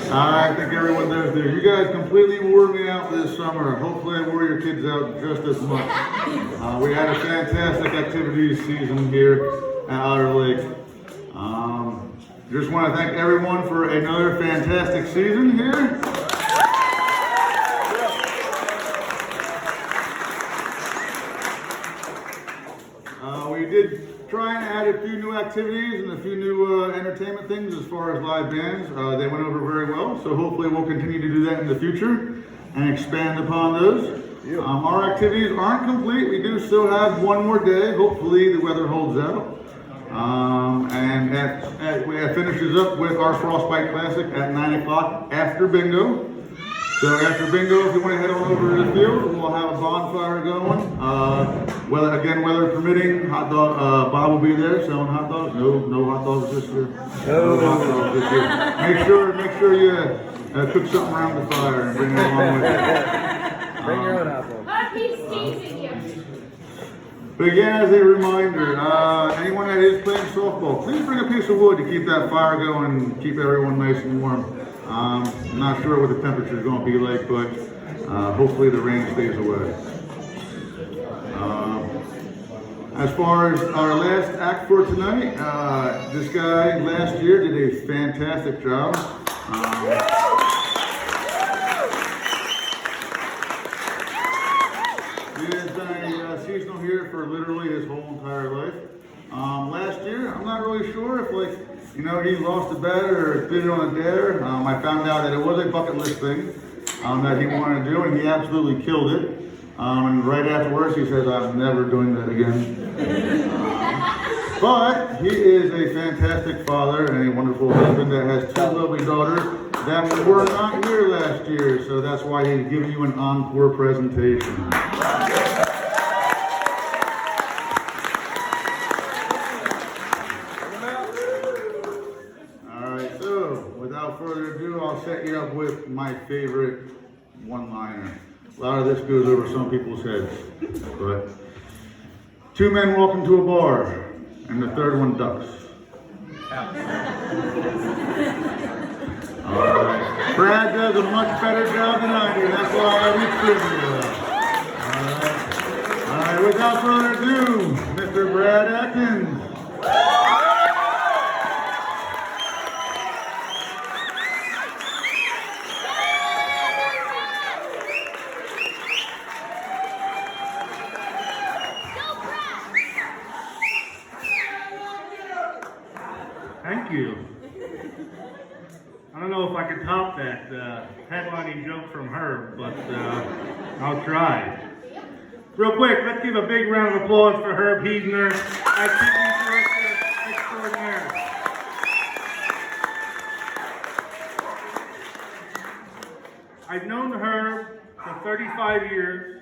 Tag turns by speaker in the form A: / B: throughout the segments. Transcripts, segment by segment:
A: I think everyone does there. You guys completely wore me out this summer. Hopefully I wore your kids out just as much. We had a fantastic activities season here at Otter Lake. Just want to thank everyone for another fantastic season here. We did try and add a few new activities and a few new entertainment things as far as live bands. They went over very well, so hopefully we'll continue to do that in the future and expand upon those. Our activities aren't complete. We do still have one more day. Hopefully the weather holds out. And it finishes up with our Frostbite Classic at 9 o'clock after bingo. So after bingo, if you want to head on over to the field, we'll have a bonfire going. Weather permitting, hot dog. Bob will be there selling hot dogs. No hot dogs this year. No hot dogs this year. Make sure you cook something around the fire and bring it along with you.
B: Bring your own hot dogs.
C: He's teasing you.
A: But again, as a reminder, anyone that is playing softball, please bring a piece of wood to keep that fire going and keep everyone nice and warm. I'm not sure what the temperature is going to be like, but hopefully the rain stays away. As far as our last act for tonight, this guy last year did a fantastic job. He has been a seasonal here for literally his whole entire life. Last year, I'm not really sure if he lost a bet or did it on a dare. I found out that it was a bucket list thing that he wanted to do, and he absolutely killed it. And right afterwards, he says, "I'm never doing that again." But he is a fantastic father and a wonderful husband that has two lovely daughters that were not here last year, so that's why he's giving you an encore presentation. Alright, so without further ado, I'll set you up with my favorite one-liner. A lot of this goes over some people's heads, but two men walk into a bar, and the third one ducks. Alright, Brad does a much better job than I do, that's why I read trivia. Alright, without further ado, Mr. Brad Atkins.
D: Thank you. I don't know if I can top that headlining joke from Herb, but I'll try. Real quick, let's give a big round of applause for Herb Heisner, activity director extraordinaire. I've known Herb for 35 years.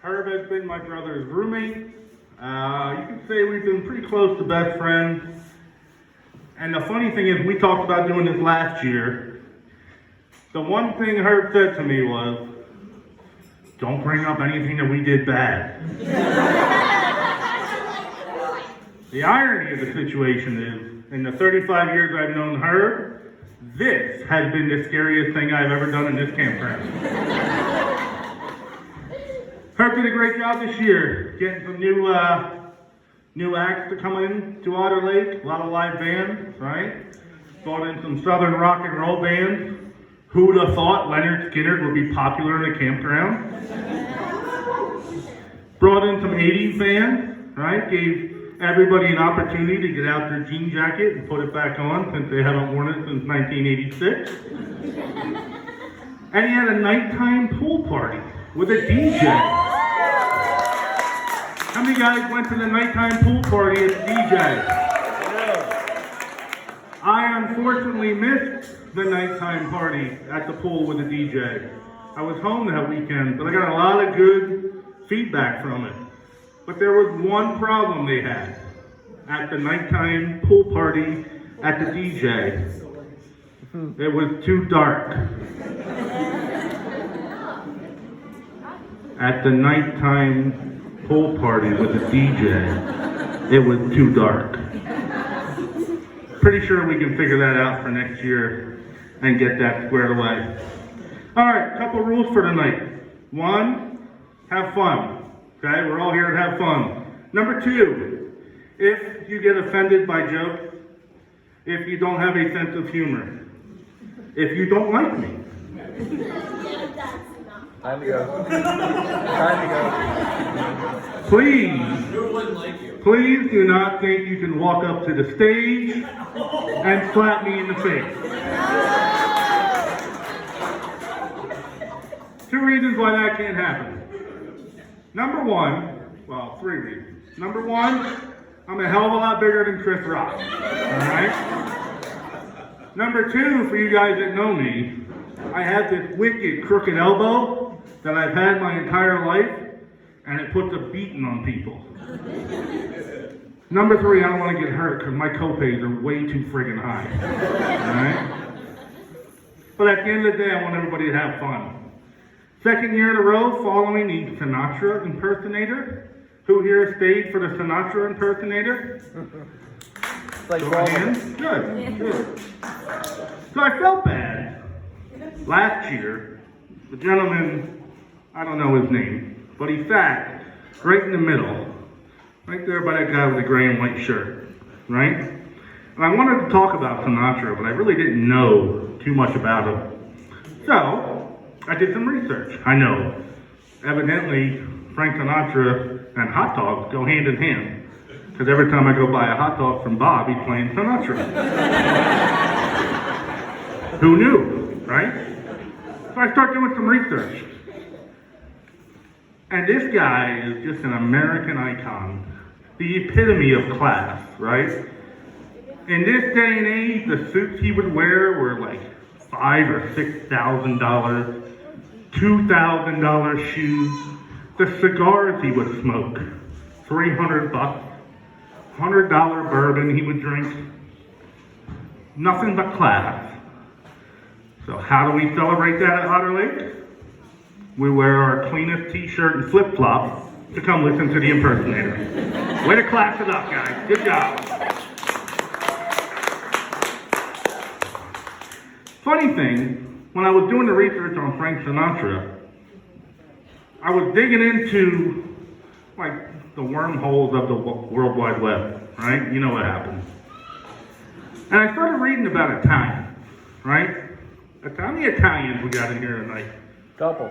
D: Herb has been my brother's roommate. You can say we've been pretty close to best friends. And the funny thing is, we talked about doing this last year. The one thing Herb said to me was, "Don't bring up anything that we did bad." The irony of the situation is, in the 35 years I've known Herb, this has been the scariest thing I've ever done in this campground. Herb did a great job this year, getting some new acts to come in to Otter Lake, a lot of live bands, right? Brought in some southern rock and roll bands. Who would have thought Leonard Skinner would be popular in a campground? Brought in some 80s bands, right? Gave everybody an opportunity to get out their jean jacket and put it back on since they haven't worn it since 1986. And he had a nighttime pool party with a DJ. How many guys went to the nighttime pool party at the DJ? I unfortunately missed the nighttime party at the pool with the DJ. I was home that weekend, but I got a lot of good feedback from it. But there was one problem they had at the nighttime pool party at the DJ. It was too dark. At the nighttime pool party with a DJ, it was too dark. Pretty sure we can figure that out for next year. and get that squared away. All right, couple rules for tonight. 1, have fun. Okay, we're all here to have fun. Number 2, if you get offended by jokes, if you don't have a sense of humor, if you don't like me,
B: Time to go. Time to go.
D: Please do not think you can walk up to the stage and slap me in the face. 2 reasons why that can't happen. Number 1, well, 3 reasons. Number 1, I'm a hell of a lot bigger than Chris Rock. Alright? Number 2, for you guys that know me, I have this wicked crooked elbow that I've had my entire life, and it puts a beating on people. Number 3, I don't want to get hurt because my copays are way too friggin' high. Alright? But at the end of the day, I want everybody to have fun. 2nd year in a row following the Sinatra impersonator. Who here stayed for the Sinatra impersonator?
B: Like
D: Show of hands. Good. So I felt bad. Last year, the gentleman, I don't know his name, but he sat right in the middle, right there by that guy with the gray and white shirt, right? And I wanted to talk about Sinatra, but I really didn't know too much about him. So, I did some research. I know, evidently, Frank Sinatra and hot dogs go hand in hand, because every time I go buy a hot dog from Bob, he's playing Sinatra. Who knew, right? So I start doing some research. And this guy is just an American icon, the epitome of class, right? In this day and age, the suits he would wear were like $5,000 or $6,000, $2,000 shoes. The cigars he would smoke, $300, $100 bourbon he would drink. Nothing but class. So how do we celebrate that at Otter Lake? We wear our cleanest t-shirt and flip-flops to come listen to the impersonator. Way to class it up, guys. Good job. Funny thing, when I was doing the research on Frank Sinatra, I was digging into, like, the wormholes of the World Wide Web, right? You know what happened. And I started reading about Italians, right? How many Italians we got in here tonight?
B: Couple.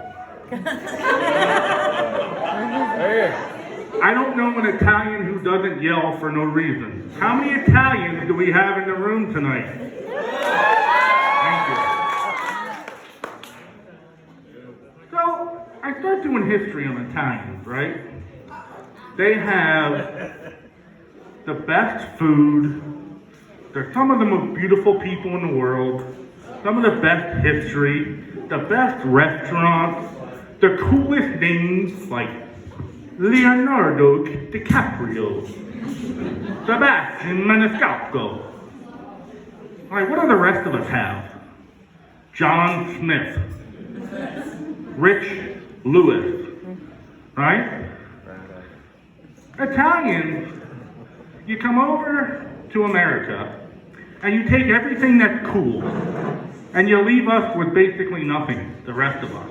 D: I don't know an Italian who doesn't yell for no reason. How many Italians do we have in the room tonight? Thank you. So, I start doing history on Italians, right? They have the best food. They're some of the most beautiful people in the world. Some of the best history. The best restaurants. The coolest names like Leonardo DiCaprio, Sebastian Maniscalco. Alright, what do the rest of us have? John Smith, Rich Lewis, right? Italians, you come over to America and you take everything that's cool and you leave us with basically nothing, the rest of us.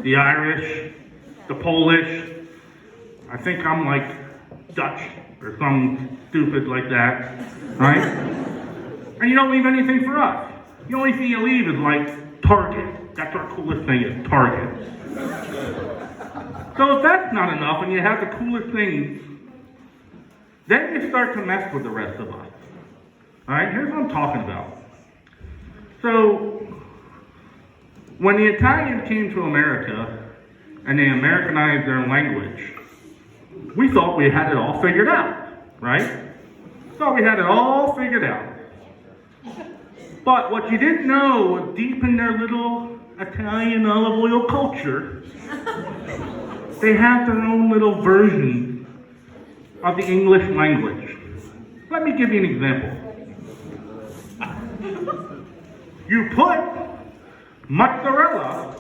D: The Irish, the Polish, I think I'm like Dutch or something stupid like that, right? And you don't leave anything for us. The only thing you leave is like Target. That's our coolest thing is Target. So if that's not enough and you have the coolest things, then you start to mess with the rest of us. Alright, here's what I'm talking about. So, when the Italians came to America and they Americanized their language, we thought we had it all figured out, right? Thought we had it all figured out. But what you didn't know was deep in their little Italian olive oil culture, they have their own little version of the English language. Let me give you an example. You put mozzarella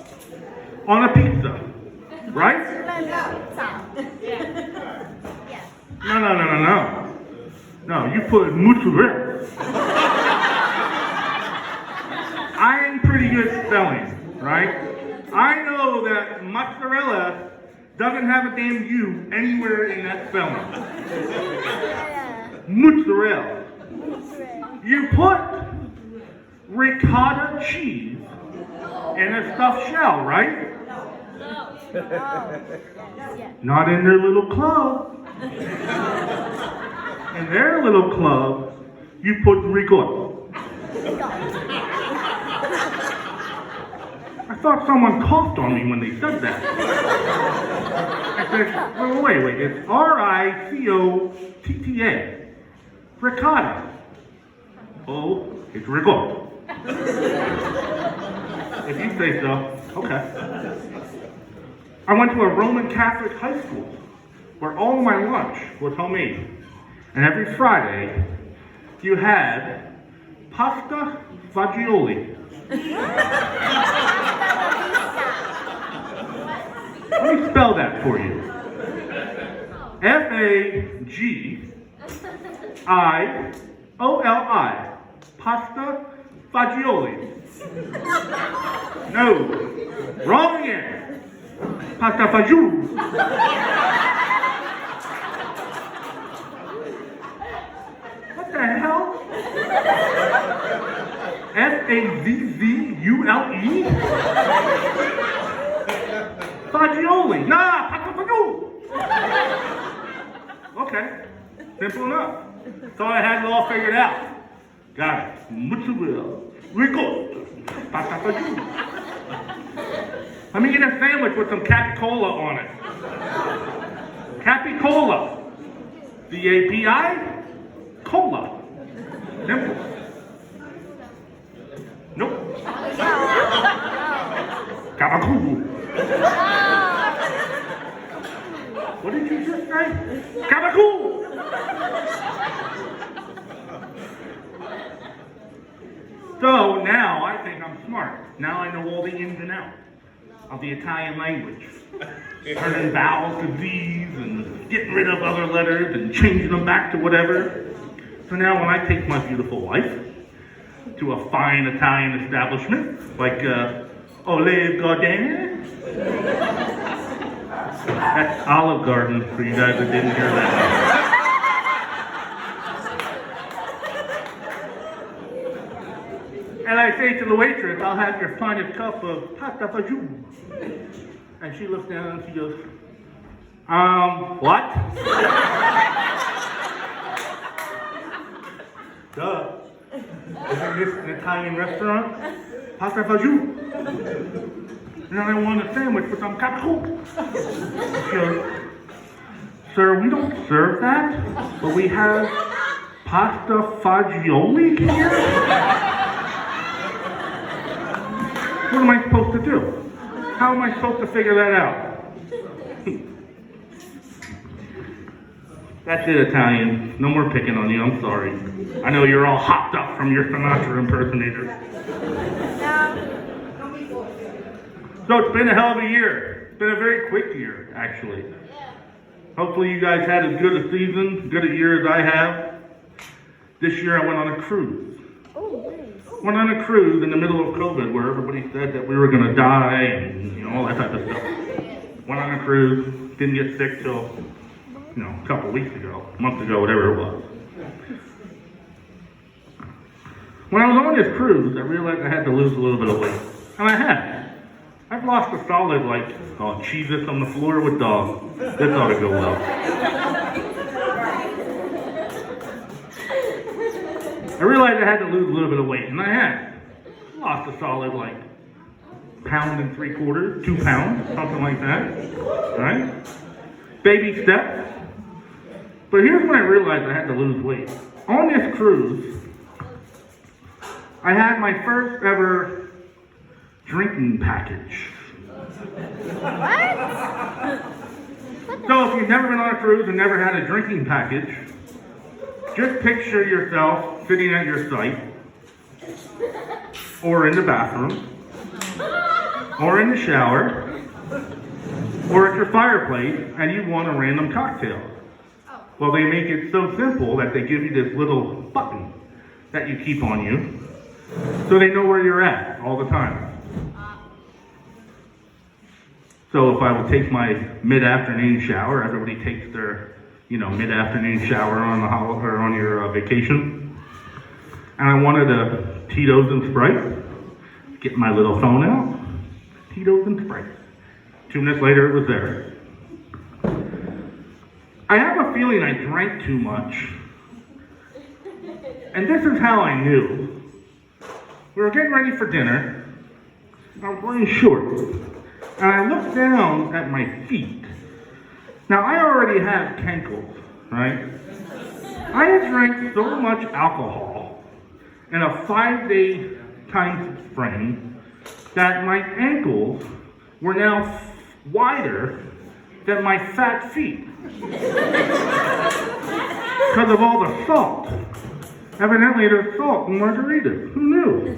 D: on a pizza, right? No. No, you put mozzarella. I ain't pretty good spelling, right? I know that mozzarella doesn't have a damn U anywhere in that spelling. Mozzarella. You put ricotta cheese in a stuffed shell, right? Not in their little club. In their little club, you put ricotta. I thought someone coughed on me when they said that. I said, well, wait, it's R-I-C-O-T-T-A. Ricotta. Oh, it's ricotta. If you say so, okay. I went to a Roman Catholic high school where all my lunch was homemade. And every Friday, you had pasta fagioli. Let me spell that for you. F-A-G-I-O-L-I. Pasta fagioli. No. Wrong again. Pasta fagioli. What the hell? F-A-Z-Z-U-L-E? Fagioli. Nah, pasta fagioli. Okay. Simple enough. Thought I had it all figured out. Got it. Mozzarella. Ricotta. Pasta fagioli. Let me get a sandwich with some Capicola on it. Capicola. C-A-P-I? Cola. Simple. Nope. Capicola. What did you just say? Capicola. So now I think I'm smart. Now I know all the ins and outs of the Italian language. Turning vowels to Z's and getting rid of other letters and changing them back to whatever. So now when I take my beautiful wife to a fine Italian establishment like Olive Garden, that's Olive Garden for you guys that didn't hear that. And I say to the waitress, I'll have your finest cup of pasta fagioli. And she looks down and she goes, what? Duh. Isn't this an Italian restaurant? Pasta fagioli. And then I want a sandwich with some capicola. She goes, sir, we don't serve that, but we have pasta fagioli here? What am I supposed to do? How am I supposed to figure that out? That's it, Italian. No more picking on you, I'm sorry. I know you're all hopped up from your Sinatra impersonator. So it's been a hell of a year. It's been a very quick year, actually. Hopefully you guys had as good a season, good a year as I have. This year I went on a cruise. Went on a cruise in the middle of COVID where everybody said that we were going to die and all that type of stuff. Went on a cruise, didn't get sick till a couple weeks ago, a month ago, whatever it was. When I was on this cruise, I realized I had to lose a little bit of weight. And I have. I've lost a solid, Cheez-Its on the floor with dogs. This ought to go well. I realized I had to lose a little bit of weight, and I had. Lost a solid, 1.75 pounds, 2 pounds, something like that. Right? Baby steps. But here's when I realized I had to lose weight. On this cruise, I had my first ever drinking package.
C: What?
D: So if you've never been on a cruise and never had a drinking package, just picture yourself sitting at your site, or in the bathroom, or in the shower, or at your fireplace, and you want a random cocktail. Well, they make it so simple that they give you this little button that you keep on you. So they know where you're at all the time. So if I would take my mid-afternoon shower, everybody takes their, mid-afternoon shower on your vacation. And I wanted a Tito's and Sprite. Get my little phone out. Tito's and Sprite. 2 minutes later, it was there. I have a feeling I drank too much. And this is how I knew. We were getting ready for dinner. I was wearing shorts. And I looked down at my feet. Now, I already have cankles, right? I had drank so much alcohol in a 5-day time frame that my ankles were now wider than my fat feet. Because of all the salt. Evidently, there's salt in margaritas. Who knew?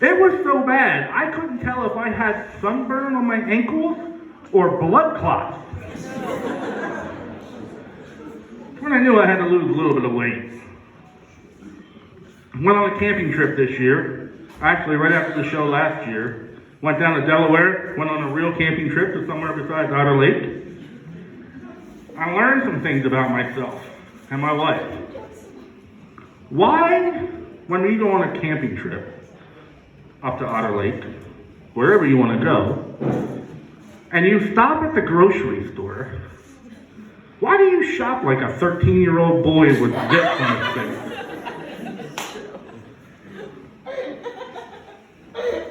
D: It was so bad, I couldn't tell if I had sunburn on my ankles or blood clots. When I knew I had to lose a little bit of weight. Went on a camping trip this year. Actually, right after the show last year. Went down to Delaware, went on a real camping trip to somewhere besides Otter Lake. I learned some things about myself and my life. Why, when we go on a camping trip, up to Otter Lake, wherever you want to go, and you stop at the grocery store, why do you shop like a 13-year-old boy with zips on his face?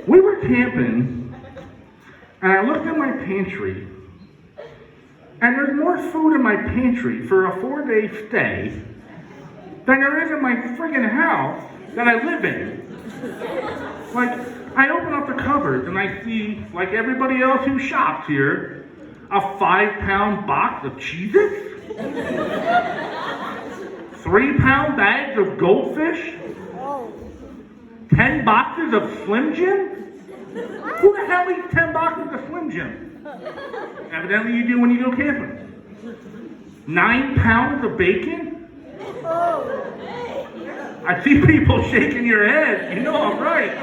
D: We were camping, and I looked in my pantry, and there's more food in my pantry for a 4-day stay than there is in my friggin' house that I live in. Like, I open up the cupboards and I see, like everybody else who shops here, a 5-pound box of Cheez-Its, 3-pound bags of goldfish, 10 boxes of Slim Jim? Who the hell eats 10 boxes of Slim Jim? Evidently you do when you go camping. 9 pounds of bacon? I see people shaking your head. You know I'm right.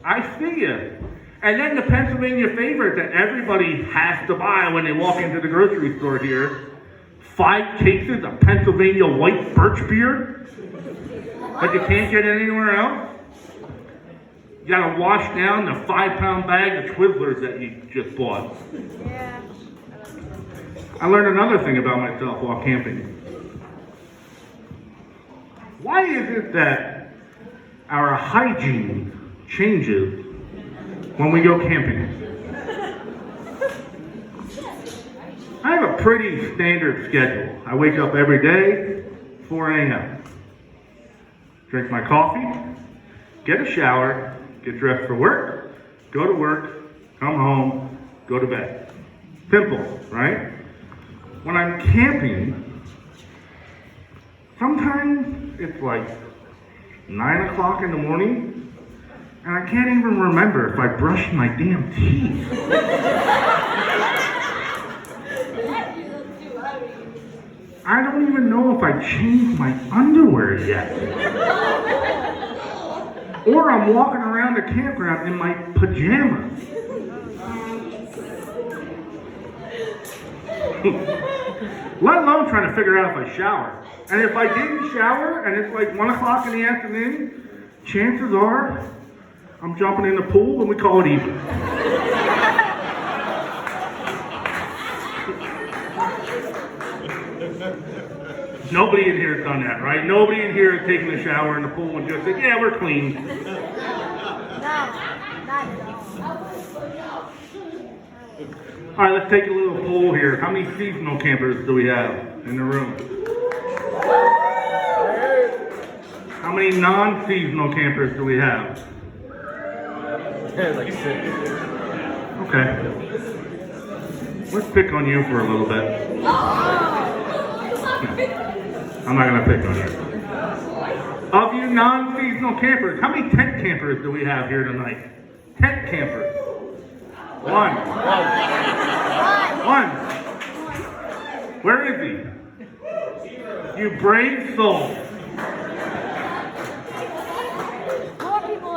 D: I see you. And then the Pennsylvania favorite that everybody has to buy when they walk into the grocery store here. 5 cases of Pennsylvania white birch beer that you can't get anywhere else. You gotta wash down the 5-pound bag of Twizzlers that you just bought.
C: Yeah.
D: I learned another thing about myself while camping. Why is it that our hygiene changes when we go camping? I have a pretty standard schedule. I wake up every day, 4 a.m. Drink my coffee, get a shower, get dressed for work, go to work, come home, go to bed. Simple, right? When I'm camping, sometimes it's like 9 o'clock in the morning, and I can't even remember if I brushed my damn teeth. I don't even know if I changed my underwear yet. Or I'm walking around the campground in my pajamas. Let alone trying to figure out if I shower. And if I didn't shower and it's like 1 o'clock in the afternoon, chances are I'm jumping in the pool and we call it even. Nobody in here has done that, right? Nobody in here has taken a shower in the pool and just said, yeah, we're clean.
C: No, not at all.
D: All right, let's take a little poll here. How many seasonal campers do we have in the room? How many non-seasonal campers do we have?
B: Like 6.
D: Okay. Let's pick on you for a little bit. I'm not going to pick on you. Of you non-seasonal campers, how many tent campers do we have here tonight? Tent campers. 1. 1. Where is he? You brave soul.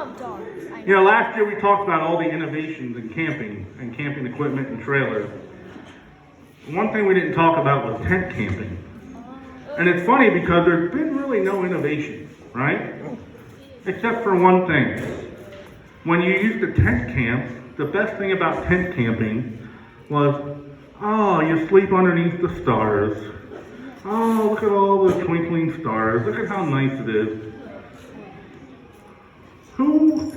C: love dogs. I
D: You know, last year we talked about all the innovations in camping and camping equipment and trailers. One thing we didn't talk about was tent camping. And it's funny because there's been really no innovation, right? Except for one thing. When you used to tent camp, the best thing about tent camping was, oh, you sleep underneath the stars. Oh, look at all the twinkling stars. Look at how nice it is. Who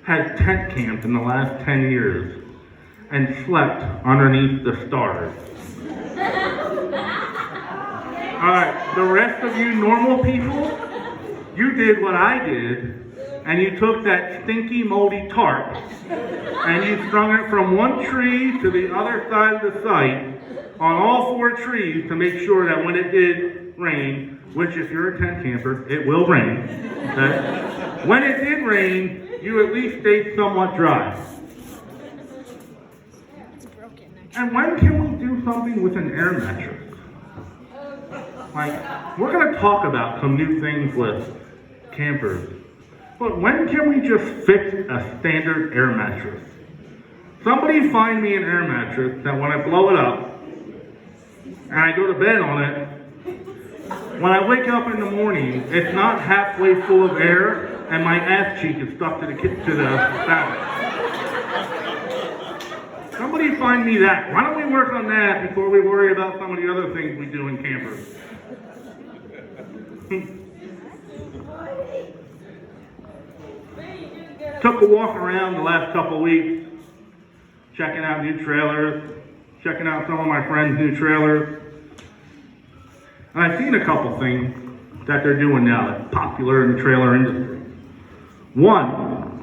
D: has tent camped in the last 10 years and slept underneath the stars? Alright, the rest of you normal people, you did what I did, and you took that stinky, moldy tarp, and you strung it from one tree to the other side of the site, on all 4 trees, to make sure that when it did rain, which if you're a tent camper, it will rain, okay? When it did rain, you at least stayed somewhat dry. And when can we do something with an air mattress? Like, we're going to talk about some new things with campers, but when can we just fix a standard air mattress? Somebody find me an air mattress that when I blow it up and I go to bed on it, when I wake up in the morning, it's not halfway full of air and my ass cheek is stuck to the ballot. Somebody find me that. Why don't we work on that before we worry about some of the other things we do in campers? Took a walk around the last couple of weeks, checking out new trailers, checking out some of my friends' new trailers. And I've seen a couple things that they're doing now that's popular in the trailer industry. One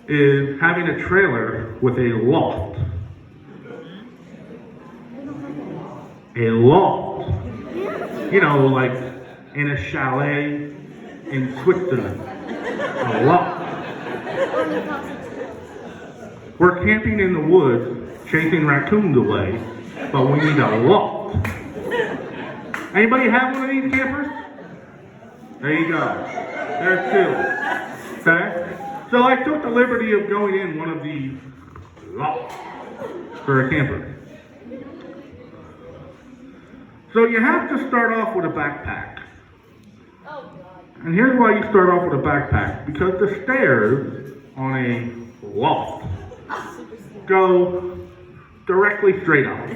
D: is having a trailer with a loft. A loft. You know, like in a chalet in Switzerland. A loft. We're camping in the woods, chasing raccoons away, but we need a loft. Anybody have one of these campers? There you go. There's 2. Okay? So I took the liberty of going in one of these lofts for a camper. So you have to start off with a backpack. And here's why you start off with a backpack. Because the stairs on a loft go directly straight up.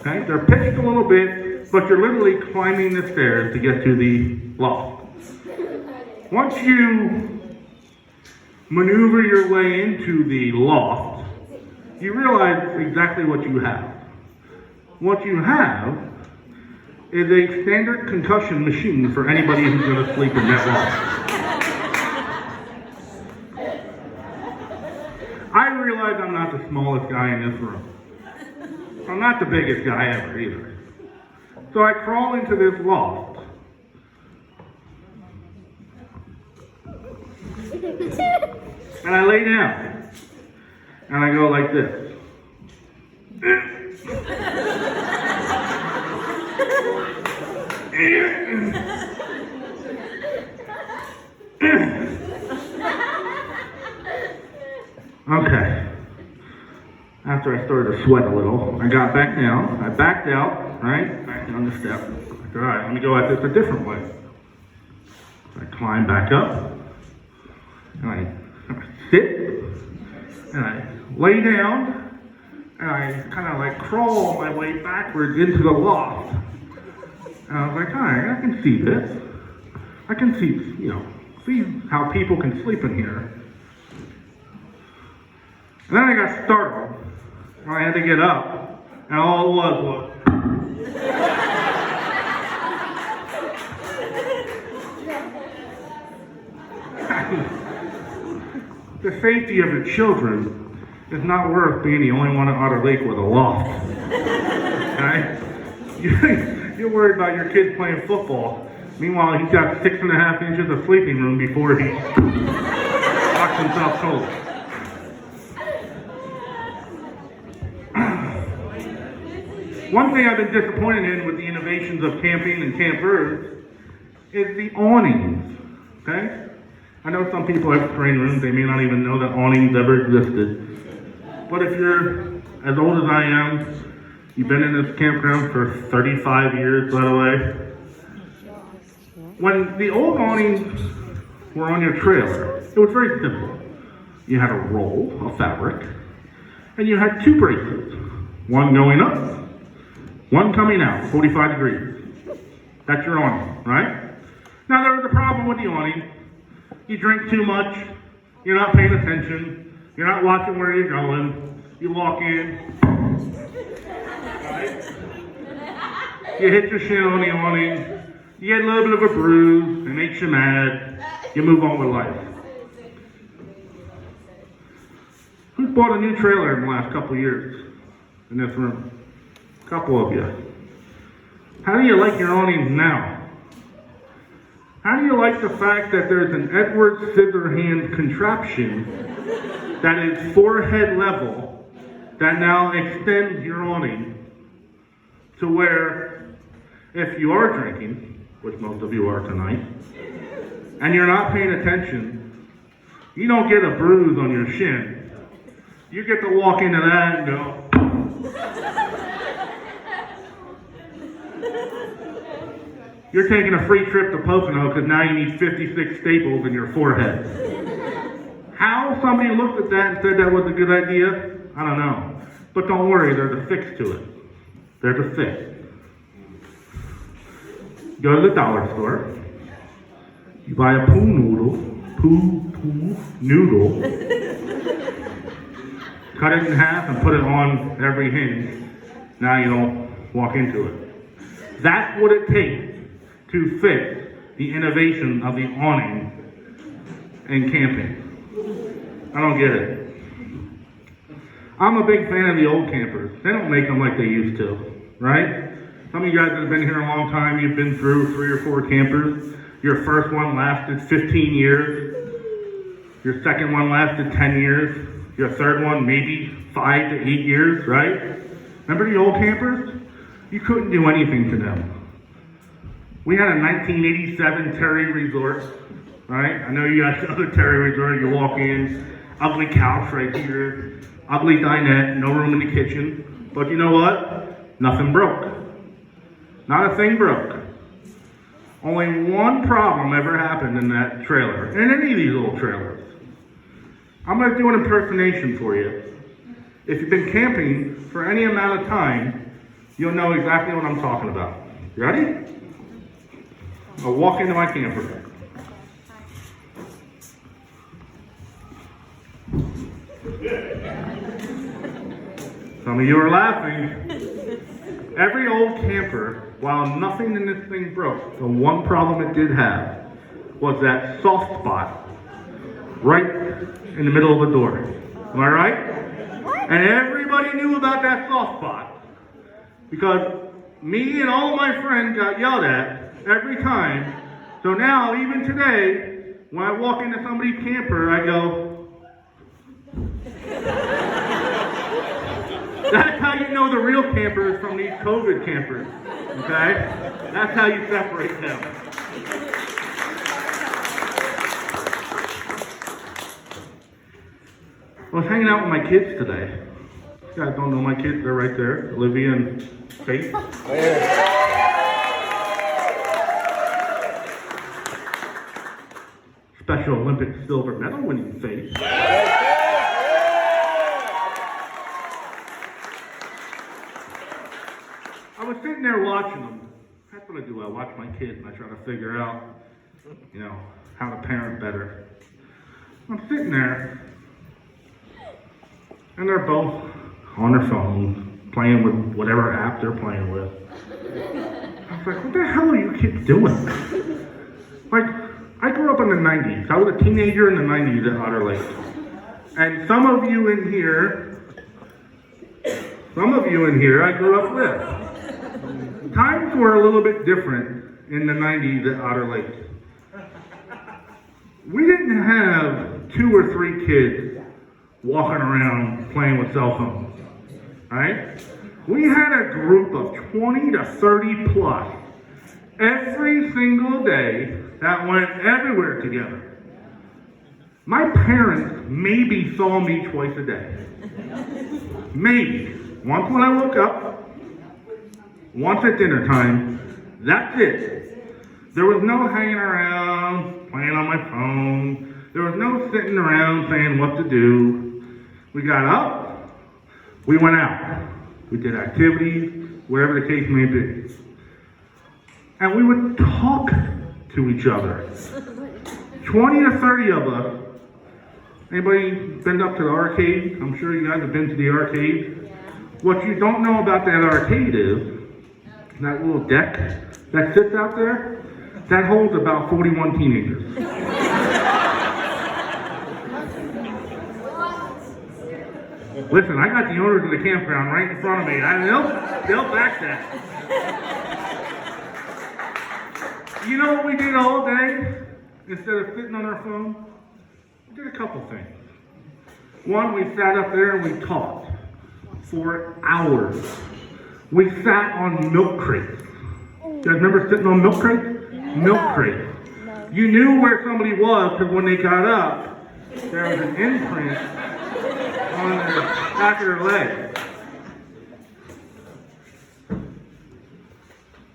D: Okay? They're pitched a little bit, but you're literally climbing the stairs to get to the loft. Once you maneuver your way into the loft, you realize exactly what you have. What you have is a standard concussion machine for anybody who's going to sleep in that loft. I realize I'm not the smallest guy in this room. I'm not the biggest guy ever either. So I crawl into this loft. And I lay down. And I go like this. Okay. After I started to sweat a little, I got back down. I backed out, right? Back down the step. All right, let me go at this a different way. So I climb back up. And I sit. And I lay down. And I kind of like crawl my way backwards into the loft. And I was like, all right, I can see this. I can see how people can sleep in here. And then I got startled. I had to get up. And all it was the safety of your children is not worth being the only one at Otter Lake with a loft. Right? You're worried about your kids playing football. Meanwhile, he's got 6.5 inches of sleeping room before he knocks himself cold. One thing I've been disappointed in with the innovations of camping and campers is the awnings. Okay? I know some people have train rooms, they may not even know that awnings ever existed. But if you're as old as I am, you've been in this campground for 35 years, by the way. When the old awnings were on your trailer, it was very simple. You had a roll of fabric, and you had two braces. One going up, one coming out, 45 degrees. That's your awning, right? Now there was a problem with the awning. You drink too much, you're not paying attention, you're not watching where you're going, you walk in, right? You hit your shin on the awning, you get a little bit of a bruise, it makes you mad, you move on with life. Who's bought a new trailer in the last couple of years in this room? A couple of you. How do you like your awning now? How do you like the fact that there's an Edward Scissorhands contraption that is forehead level that now extends your awning to where if you are drinking, which most of you are tonight, and you're not paying attention, you don't get a bruise on your shin. You get to walk into that and go, you're taking a free trip to Pocono because now you need 56 staples in your forehead. How somebody looked at that and said that was a good idea, I don't know. But don't worry, there's a fix to it. There's a fix. Go to the dollar store, you buy a poo noodle, cut it in half and put it on every hinge. Now you don't walk into it. That's what it takes to fix the innovation of the awning in camping. I don't get it. I'm a big fan of the old campers. They don't make them like they used to, right? Some of you guys that have been here a long time, you've been through 3 or 4 campers. Your first one lasted 15 years. Your second one lasted 10 years. Your third one, maybe 5 to 8 years, right? Remember the old campers? You couldn't do anything to them. We had a 1987 Terry Resort, right? I know you guys know the Terry Resort. You walk in, ugly couch right here, ugly dinette, no room in the kitchen. But you know what? Nothing broke. Not a thing broke. Only one problem ever happened in that trailer, in any of these old trailers. I'm going to do an impersonation for you. If you've been camping for any amount of time, you'll know exactly what I'm talking about. You ready? I'll walk into my camper. Some of you are laughing. Every old camper, while nothing in this thing broke, the one problem it did have was that soft spot right in the middle of the door. Am I right?
C: What?
D: And everybody knew about that soft spot because me and all my friends got yelled at every time. So now, even today, when I walk into somebody's camper, I go, that's how you know the real campers from these COVID campers, okay? That's how you separate them. I was hanging out with my kids today. You guys don't know my kids, they're right there, Olivia and Faith. Special Olympic silver medal winning Faith. I was sitting there watching them. That's what I do. I watch my kids and I try to figure out, how to parent better. I'm sitting there, and they're both on their phone, playing with whatever app they're playing with. I was like, what the hell are you kids doing? Like, I grew up in the 90s. I was a teenager in the 90s at Otter Lake. And some of you in here, I grew up with. Times were a little bit different in the 90s at Otter Lake. We didn't have 2 or 3 kids walking around playing with cell phones, right? We had a group of 20 to 30 plus every single day that went everywhere together. My parents maybe saw me twice a day. Maybe. Once when I woke up, once at dinner time. That's it. There was no hanging around, playing on my phone. There was no sitting around saying what to do. We got up, we went out. We did activities, whatever the case may be. And we would talk to each other. 20 or 30 of us. Anybody been up to the arcade? I'm sure you guys have been to the arcade. What you don't know about that arcade is that little deck that sits out there, that holds about 41 teenagers. Listen, I got the owners of the campground right in front of me. They'll back that. You know what we did all day? Instead of sitting on our phone? We did a couple things. One, we sat up there and we talked for hours. We sat on milk crates. You guys remember sitting on milk crates? Milk crates. You knew where somebody was because when they got up, there was an imprint on the back of their leg.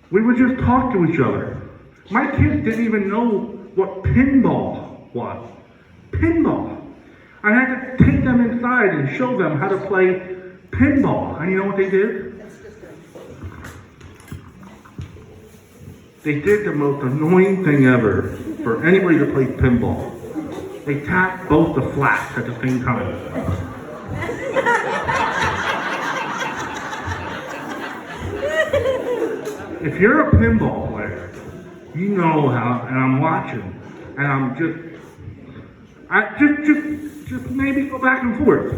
D: We would just talk to each other. My kids didn't even know what pinball was. Pinball. I had to take them inside and show them how to play pinball. And you know what they did? They did the most annoying thing ever for anybody to play pinball. They tapped both the flats at the same time. If you're a pinball player, you know how, and I'm watching, and I'm just maybe go back and forth.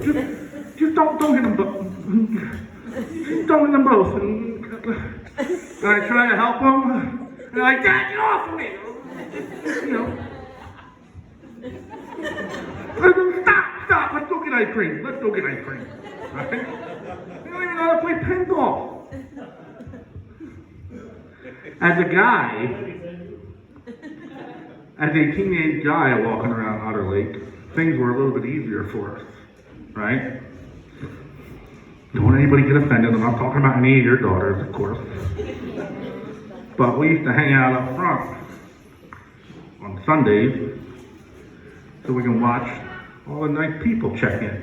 D: Just don't hit them both. Just don't hit them both. And I try to help them. And they're like, Dad, get off of me! You know. Stop! Let's go get ice cream. Right? They don't even know how to play pinball. As a teenage guy walking around Otter Lake, things were a little bit easier for us, right? Don't want anybody get offended. I'm not talking about any of your daughters, of course. But we used to hang out up front on Sundays so we can watch all the nice people check in.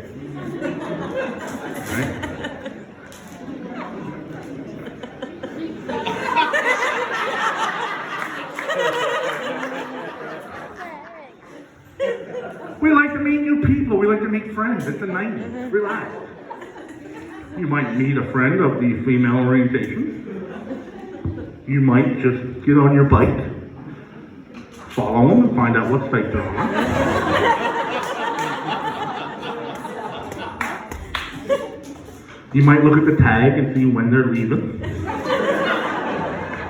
D: Right? We like to meet new people. We like to meet friends. It's the 90s. Relax. You might meet a friend of the female orientation. You might just get on your bike, follow them, and find out what site they're on. You might look at the tag and see when they're leaving,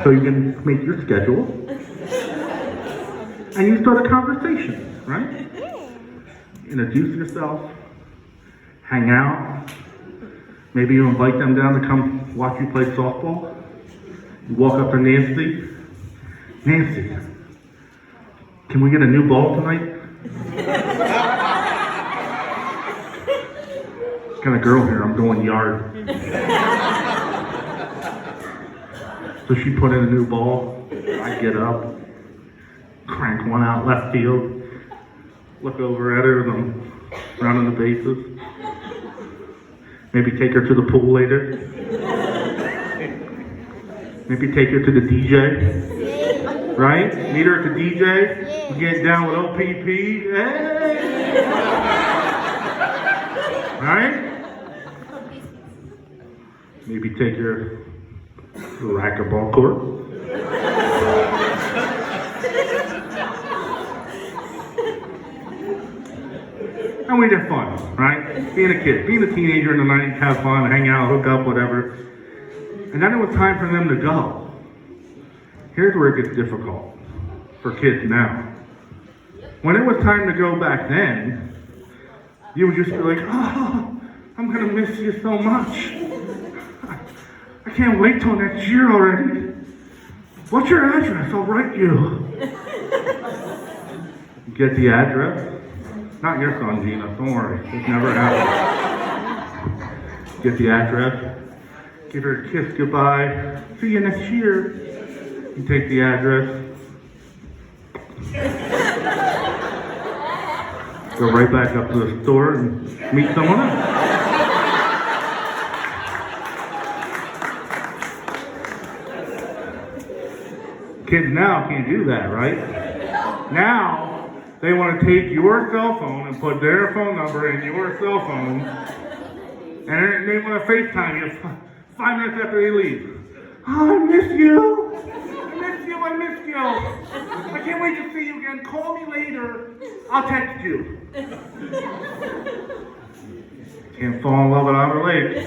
D: so you can make your schedule. And you start a conversation, right? Introduce yourself, hang out. Maybe you invite them down to come watch you play softball. You walk up to Nancy. Nancy, can we get a new ball tonight? Got a girl here, I'm going yard. So she put in a new ball. I get up, crank one out left field, look over at her as I'm rounding the bases. Maybe take her to the pool later. Maybe take her to the DJ. Right? Meet her at the DJ. We get down with OPP. Hey! Right? Maybe take her to the racquetball court. And we did fun, right? Being a kid, being a teenager in the 90s, have fun, hang out, hook up, whatever. And then it was time for them to go. Here's where it gets difficult for kids now. When it was time to go back then, you would just be like, oh, I'm gonna miss you so much. I can't wait till next year already. What's your address? I'll write you. Get the address. Not your son, Gina. Don't worry. This never happened. Get the address. Give her a kiss goodbye. See you next year. You take the address. Go right back up to the store and meet someone else. Kids now can't do that, right? Now, they want to take your cell phone and put their phone number in your cell phone, and they want to FaceTime you 5 minutes after they leave. Oh, I miss you. I miss you. I can't wait to see you again. Call me later. I'll text you. Can't fall in love at Otter Lake.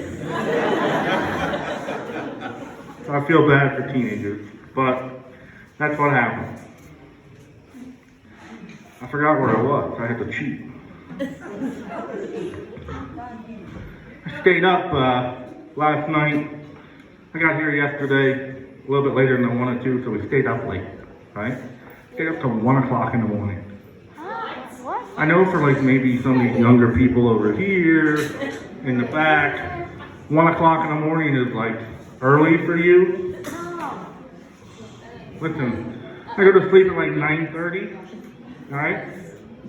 D: So I feel bad for teenagers, but that's what happened. I forgot where I was. I had to cheat. I stayed up last night. I got here yesterday a little bit later than I wanted to, so we stayed up late, right? Stayed up till 1 o'clock in the morning.
C: What?
D: I know for like maybe some of these younger people over here in the back, 1 o'clock in the morning is like early for you. Listen, I go to sleep at like 9:30, all right?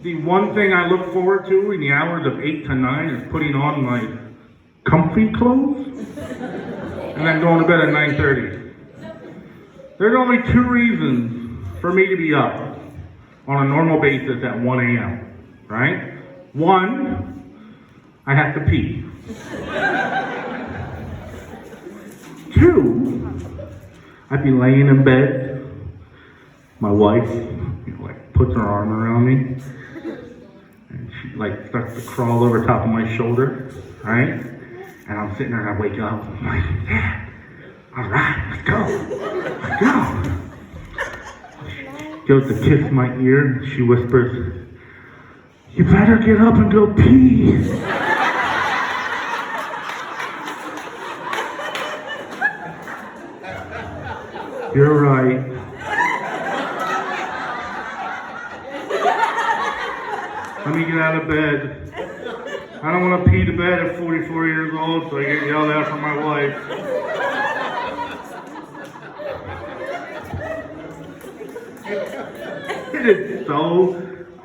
D: The one thing I look forward to in the hours of 8 to 9 is putting on my comfy clothes and then going to bed at 9:30. There's only 2 reasons for me to be up on a normal basis at 1 a.m., right? 1, I have to pee. 2, I'd be laying in bed. My wife, like puts her arm around me, and she like starts to crawl over top of my shoulder, right? And I'm sitting there and I wake up. I'm like, yeah, all right, let's go. She goes to kiss my ear. And she whispers, "You better get up and go pee." You're right. Let me get out of bed. I don't want to pee to bed at 44 years old, so I get yelled at from my wife. It is so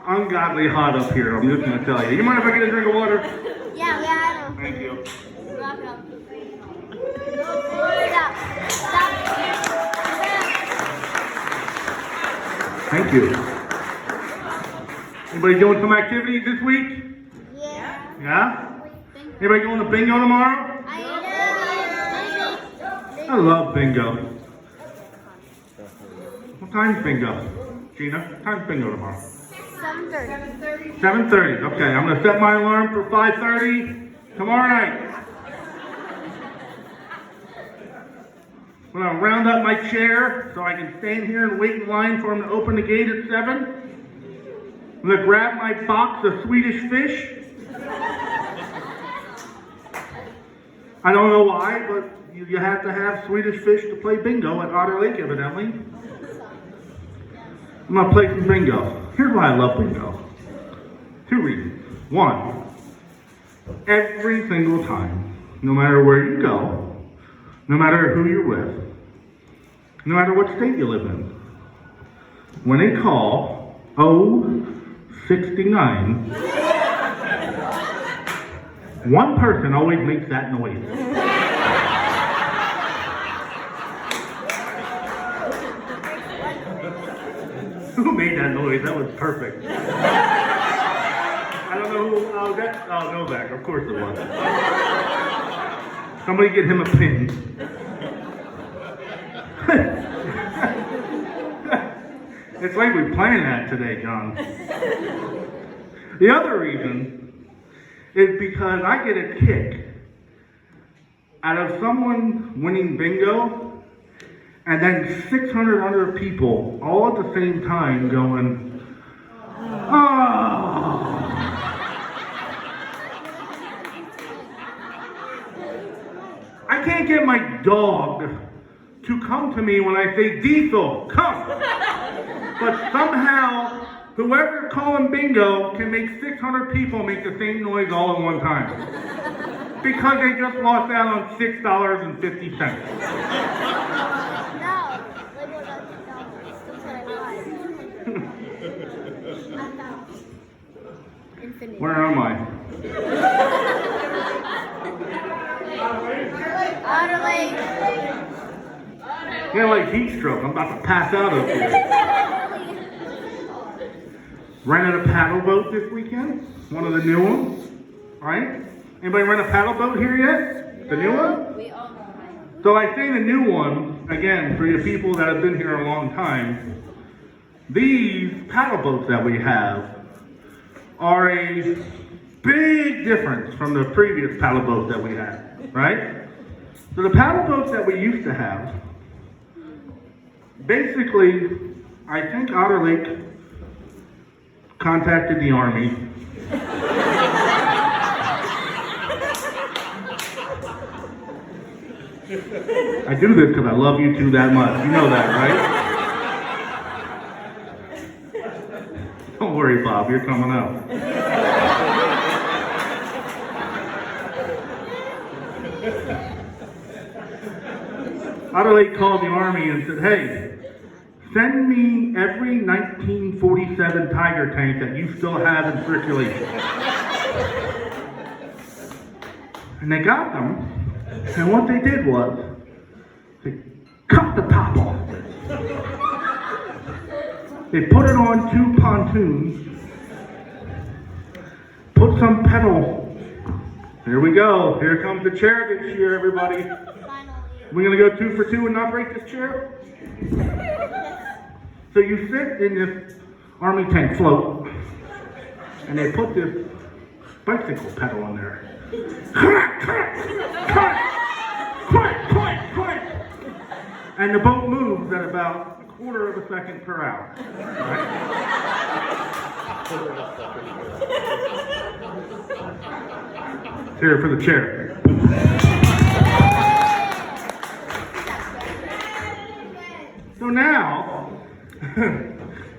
D: ungodly hot up here, I'm just going to tell you. You mind if I get a drink of water?
C: Yeah, we had them.
D: Thank you.
C: You're welcome. Stop.
D: Thank you. Anybody doing some activities this week?
C: Yeah.
D: Yeah? Anybody going to bingo tomorrow? I love bingo. What time's bingo? Gina, what time's bingo tomorrow?
C: 7:30.
D: 7:30. Okay, I'm going to set my alarm for 5:30 tomorrow night. I'm going to round up my chair so I can stand here and wait in line for him to open the gate at 7. I'm going to grab my box of Swedish fish. I don't know why, but you have to have Swedish fish to play bingo at Otter Lake, evidently. I'm going to play some bingo. Here's why I love bingo. 2 reasons. 1, every single time, no matter where you go, no matter who you're with, no matter what state you live in, when they call 069, one person always makes that noise. Who made that noise? That was perfect. I don't know who. Oh, Novak. Of course it was. Somebody get him a pin. It's like we planned that today, John. The other reason is because I get a kick out of someone winning bingo and then 600 other people all at the same time going, oh. I can't get my dog to come to me when I say Diesel, come. But somehow, whoever calling bingo can make 600 people make the same noise all at one time. Because they just lost out on $6.50.
C: No, like what $2. That's what I want. Infinite.
D: Where am I?
C: Otter Lake.
D: Yeah, like heat stroke. I'm about to pass out up here. Rented a paddle boat this weekend. One of the new ones. Right? Anybody rent a paddle boat here yet? The new one?
C: We all know.
D: So I say the new one, again, for the people that have been here a long time, these paddle boats that we have are a big difference from the previous paddle boats that we had, right? So the paddle boats that we used to have, basically, I think Otter Lake contacted the Army. I do this because I love you two that much. You know that, right? Don't worry, Bob, you're coming out. Otter Lake called the Army and said, hey, send me every 1947 Tiger tank that you still have in circulation. And they got them, and what they did was, they cut the top off. They put it on 2 pontoons, put some pedal. Here we go. Here comes the chair this year, everybody. We're gonna go 2 for 2 and not break this chair? So you sit in this Army tank float, and they put this bicycle pedal on there. And the boat moves at about 1/4 of a second per hour. Right? Here for the chair. So now,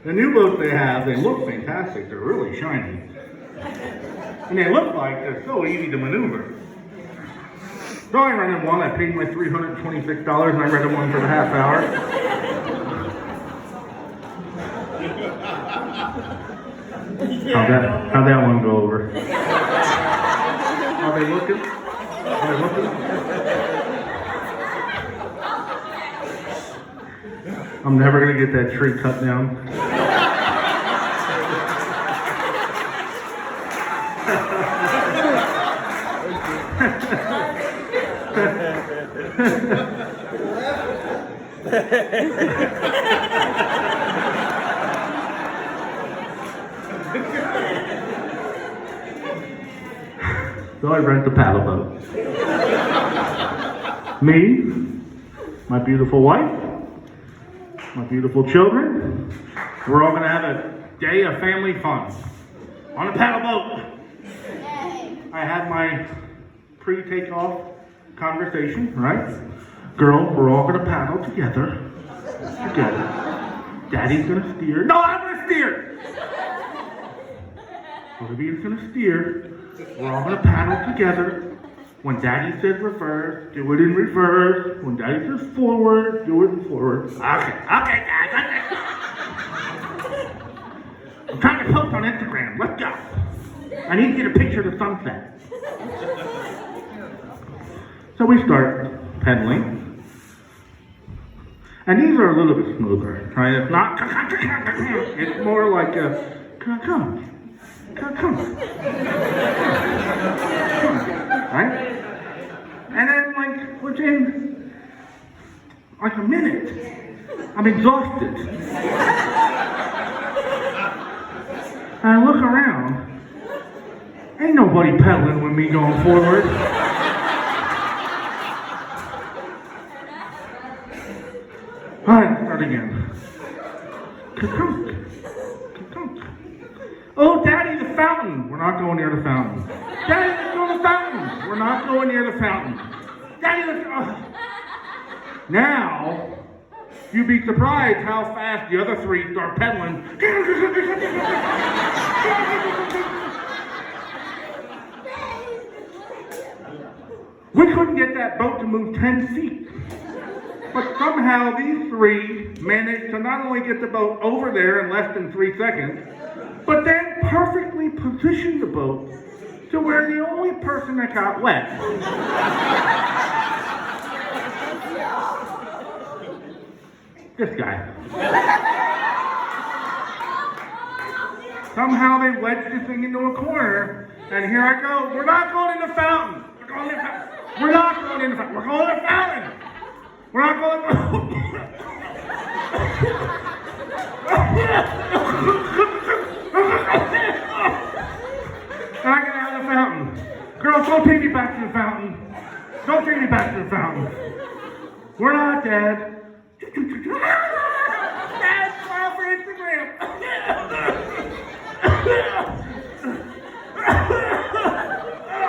D: the new boats they have, they look fantastic. They're really shiny. And they look like they're so easy to maneuver. So I rented one. I paid my $326 and I rented one for the half hour. How'd that one go over? Are they looking? Are they looking? I'm never gonna get that tree cut down. So I rent the paddle boat. Me, my beautiful wife, my beautiful children, we're all gonna have a day of family fun on a paddle boat. I had my pre-takeoff conversation, right? Girl, we're all gonna paddle together. Daddy's gonna steer. No, I'm gonna steer! Olivia's gonna steer. We're all gonna paddle together. When Daddy says reverse, do it in reverse. When Daddy says forward, do it in forward. Okay, guys. I'm trying to post on Instagram. Let's go. I need to get a picture of the sunset. So we start pedaling. And these are a little bit smoother, right? It's not, it's more like a, come. Right? And then, like, within, like a minute, I'm exhausted. And I look around, ain't nobody pedaling with me going forward. All right, start again. Oh, Daddy, the fountain. We're not going near the fountain. Daddy, let's go to the fountain. We're not going near the fountain. Daddy, let's go. Now, you'd be surprised how fast the other three start pedaling. We couldn't get that boat to move 10 feet. But somehow these three managed to not only get the boat over there in less than 3 seconds, but then perfectly position the boat to where the only person that got wet this guy. Somehow they wedged this thing into a corner, and here I go. We're not going in the fountain. We're going in the fountain. We're not going in the fountain. We're going in the fountain. We're not going. And I get out of the fountain. Girls, don't take me back to the fountain. Don't take me back to the fountain. We're not dead. Dad, smile for Instagram.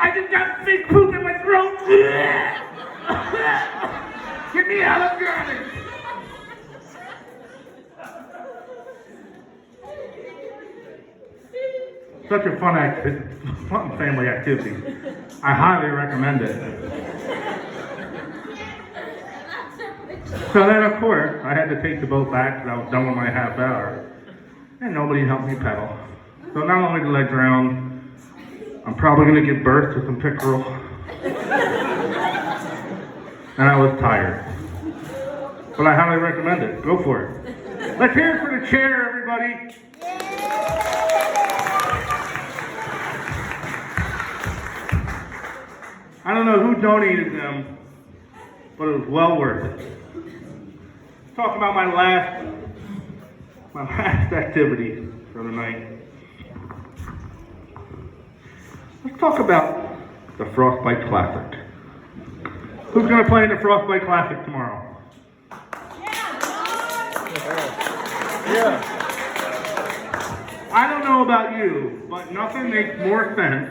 D: I just got big poop in my throat. Get me out of drowning. Such a fun family activity. I highly recommend it. So then, of course, I had to take the boat back because I was done with my half hour. And nobody helped me pedal. So not only did I drown, I'm probably going to give birth to some pickerel. And I was tired. But I highly recommend it. Go for it. Let's hear it for the chair, everybody. I don't know who donated them, but it was well worth it. Let's talk about my last activity for the night. Let's talk about the Frostbite Classic. Who's going to play in the Frostbite Classic tomorrow?
B: Yeah.
D: I don't know about you, but nothing makes more sense,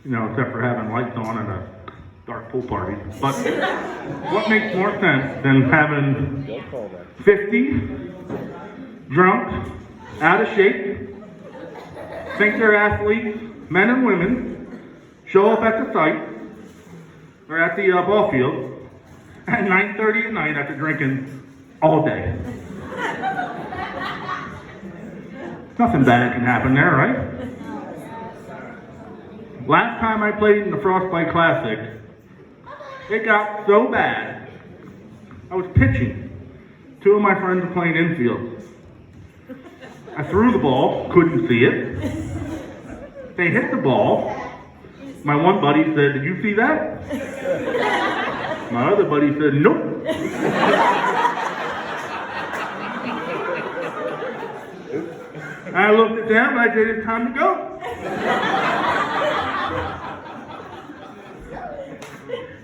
D: except for having lights on at a dark pool party. But what makes more sense than having 50 drunk, out of shape, think they're athletes, men and women, show up at the site, or at the ball field, at 9:30 at night after drinking all day. Nothing bad can happen there, right? Last time I played in the Frostbite Classic, it got so bad, I was pitching. Two of my friends were playing infield. I threw the ball, couldn't see it. They hit the ball. My one buddy said, "Did you see that?" My other buddy said, "Nope." I looked at them and I said, "It's time to go."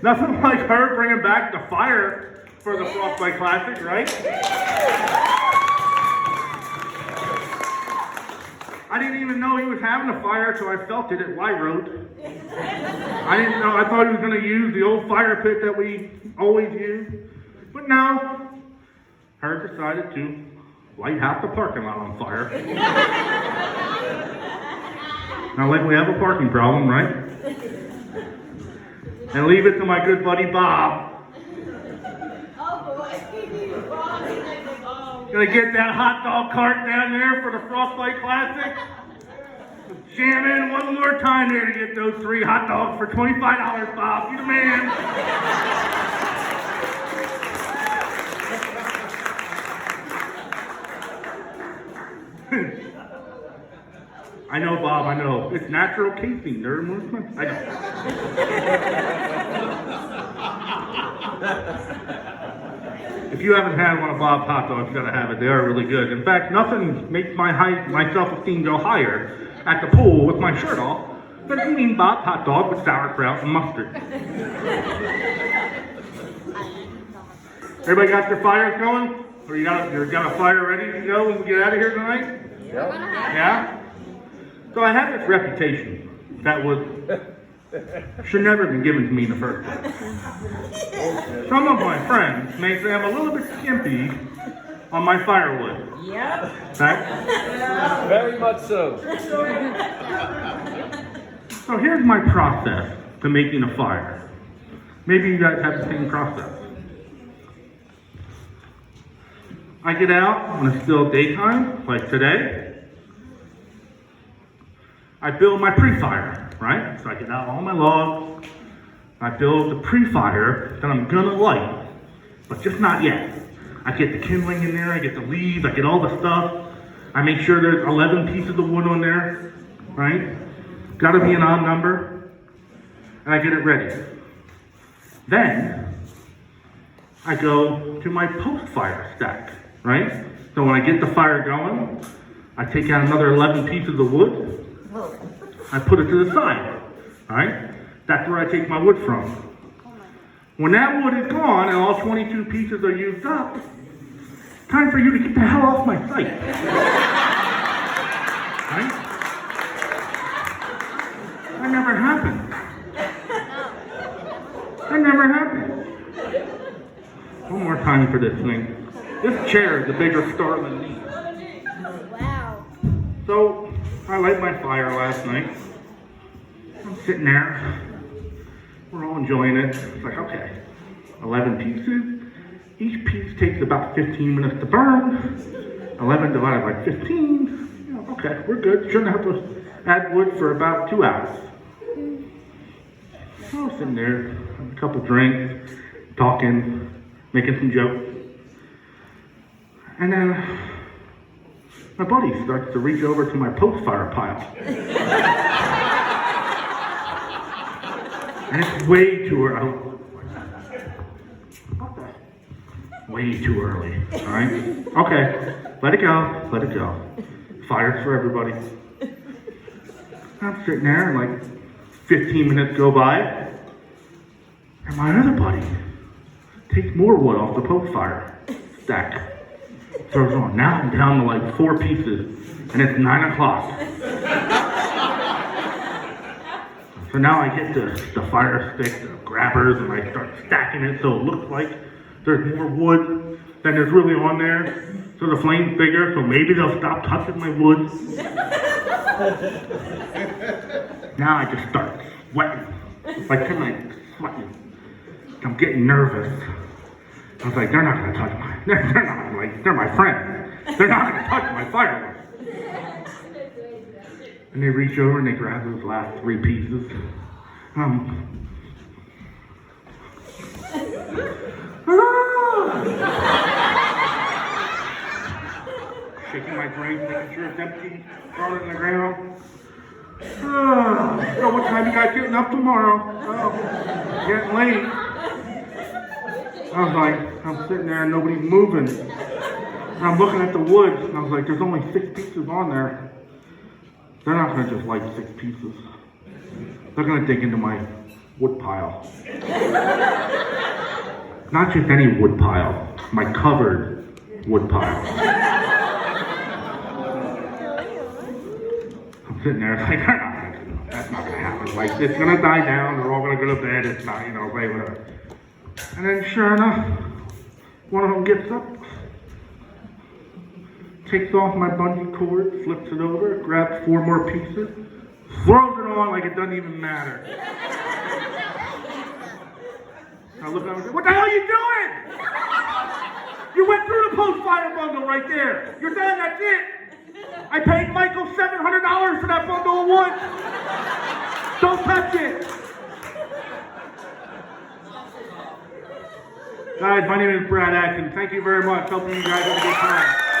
D: Nothing like her bringing back the fire for the Frostbite Classic, right? I didn't even know he was having a fire, so I felt it at Y Road. I didn't know. I thought he was going to use the old fire pit that we always use. But no, her decided to light half the parking lot on fire. Not like we have a parking problem, right? And leave it to my good buddy Bob. Gonna get that hot dog cart down there for the Frostbite Classic. Jam in one more time there to get those 3 hot dogs for $25, Bob. You the man. I know, Bob, I know. It's natural casing, nerd movement. I know. If you haven't had one of Bob's hot dogs, you gotta have it. They are really good. In fact, nothing makes my self-esteem go higher at the pool with my shirt off than eating Bob's hot dog with sauerkraut and mustard. Everybody got their fires going? Or you got a fire ready to go when we get out of here tonight? Yeah? So I have this reputation that was should never have been given to me in the first place. Some of my friends may say I'm a little bit skimpy on my firewood.
E: Yep.
D: Right?
B: Very much so.
D: So here's my process to making a fire. Maybe you guys have the same process. I get out when it's still daytime, like today. I build my pre-fire, right? So I get out all my logs. I build the pre-fire that I'm gonna light, but just not yet. I get the kindling in there, I get the leaves, I get all the stuff. I make sure there's 11 pieces of wood on there, right? Gotta be an odd number. And I get it ready. Then, I go to my post-fire stack, right? So when I get the fire going, I take out another 11 pieces of wood. I put it to the side, right? That's where I take my wood from. When that wood is gone and all 22 pieces are used up, time for you to get the hell off my site. Right? That never happened. That never happened. One more time for this thing. This chair is a bigger star than me.
C: Wow.
D: So, I light my fire last night. I'm sitting there. We're all enjoying it. It's like, okay, 11 pieces. Each piece takes about 15 minutes to burn. 11 divided by 15. You know, okay, we're good. Shouldn't have to add wood for about 2 hours. I was sitting there, having a couple drinks, talking, making some jokes. And then my buddy starts to reach over to my post-fire pile. And it's way too early. Way too early, all right? Okay, let it go, let it go. Fire's for everybody. I'm sitting there and like 15 minutes go by, and my other buddy takes more wood off the post fire stack. Throws on. Now I'm down to like 4 pieces, and it's 9 o'clock. So now I get the fire stick, the grabbers, and I start stacking it so it looks like there's more wood than there's really on there. So the flame's bigger, so maybe they'll stop touching my wood. Now I just start sweating. Like tonight, sweating. I'm getting nervous. I was like, they're not gonna touch my, they're not, like, they're my friends. They're not gonna touch my fireworks. And they reach over and they grab those last 3 pieces. Shaking my drink, making sure it's empty, throwing it in the ground. So what time you guys getting up tomorrow? Oh, getting late. I was like, I'm sitting there and nobody's moving. And I'm looking at the wood and I was like, there's only 6 pieces on there. They're not gonna just light 6 pieces. They're gonna dig into my wood pile. Not just any wood pile, my covered wood pile. I'm sitting there like, they're not gonna do that. That's not gonna happen. Like, it's gonna die down, they're all gonna go to bed, it's not, you know, whatever. And then sure enough, one of them gets up, takes off my bungee cord, flips it over, grabs 4 more pieces, throws it on like it doesn't even matter. I look at him and say, what the hell are you doing? You went through the post-fire bundle right there. You're done, that's it. I paid Michael $700 for that bundle of wood. Don't touch it. Guys, my name is Brad Atkins. Thank you very much. Hoping you guys have a good time.